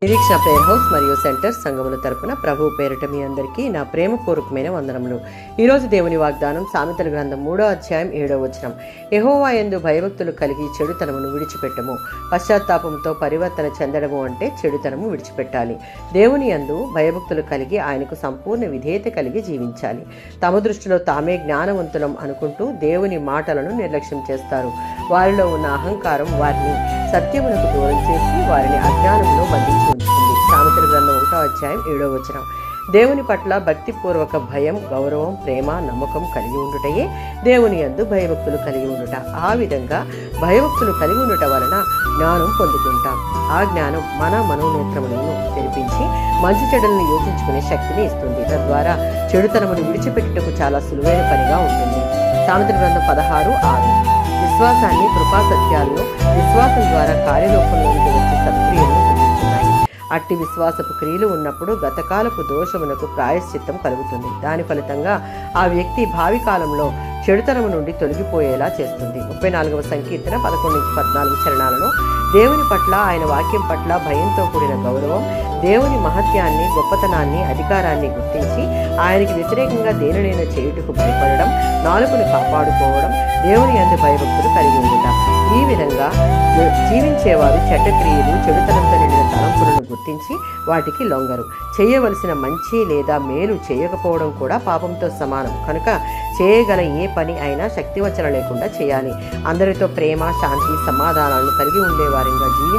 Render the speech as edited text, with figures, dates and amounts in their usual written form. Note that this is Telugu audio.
నిరీక్షణ ప్రేయర్ హౌస్ మరియు సెంటర్ సంఘముల తరపున ప్రభు పేరిట మీ అందరికీ నా ప్రేమపూర్వకమైన వందనములు. ఈరోజు దేవుని వాగ్దానం సామెతల గ్రంథం 3వ అధ్యాయం 7వ వచనం. యెహోవా యందు భయభక్తులు కలిగి చెడుతనమును విడిచిపెట్టము. పశ్చాత్తాపంతో పరివర్తన చెందడము అంటే చెడుతనము విడిచిపెట్టాలి. దేవుని యందు భయభక్తులు కలిగి ఆయనకు సంపూర్ణ విధేయత కలిగి జీవించాలి. తమ దృష్టిలో తామే జ్ఞానవంతులం అనుకుంటూ దేవుని మాటలను నిర్లక్ష్యం చేస్తారు. వారిలో ఉన్న అహంకారం వారిని సత్యమునకు దూరం చేసి వారిని అజ్ఞానంలో బంధించి ఉంచుతుంది. సామెతల గ్రంథం 1వ అధ్యాయం 7వ వచనం. దేవుని పట్ల భక్తిపూర్వక భయం, గౌరవం, ప్రేమ, నమ్మకం కలిగి ఉండుటయే దేవుని యందు భయభక్తులు కలిగి ఉండుట. ఆ విధంగా భయభక్తులు కలిగి ఉండుట వలన జ్ఞానం పొందుకుంటాం. ఆ జ్ఞానం మన మనోనేత్రములను తెరిపించి మంచి చెడులను యోచించుకునే శక్తిని ఇస్తుంది. తద్వారా చెడుతనమును విడిచిపెట్టుటకు చాలా సులువైన పనిగా ఉంటుంది. సామెతల గ్రంథం 16:6. విశ్వాసాన్ని, కృపా సత్యాలను విశ్వాసం ద్వారా కార్యరూపంలోనికి వచ్చే సత్క్రియలను సూచిస్తున్నాయి. అట్టి విశ్వాసపు క్రియలు ఉన్నప్పుడు గతకాలపు దోషమునకు ప్రాయశ్చిత్తం కలుగుతుంది. దాని ఫలితంగా ఆ వ్యక్తి భావి కాలంలో చెడుతనము నుండి తొలగిపోయేలా చేస్తుంది. 34వ సంకీర్తన 11-14 చరణాలలో దేవుని పట్ల, ఆయన వాక్యం పట్ల భయంతో కూడిన గౌరవం, దేవుని మహత్యాన్ని, గొప్పతనాన్ని, అధికారాన్ని గుర్తించి ఆయనకి వ్యతిరేకంగా దేనినైనా చేయుటకు భయపడడం, నాలుకను కాపాడుకోవడం, దేవుని యందు భయభక్తులు కలిగి ఉండటం. ఈ విధంగా జీవించేవారు చెడ్డ క్రియలు, చెడుతనంతో నిండిన తలంపులను గుర్తించి వాటికి లొంగరు. చేయవలసిన మంచి లేదా మేలు చేయకపోవడం కూడా పాపంతో సమానం. కనుక చేయగల ఏ పని అయినా శక్తివంచన లేకుండా చేయాలి. అందరితో ప్రేమ, శాంతి, సమాధానాలను కలిగి ఉండేవారిగా జీవించాలి.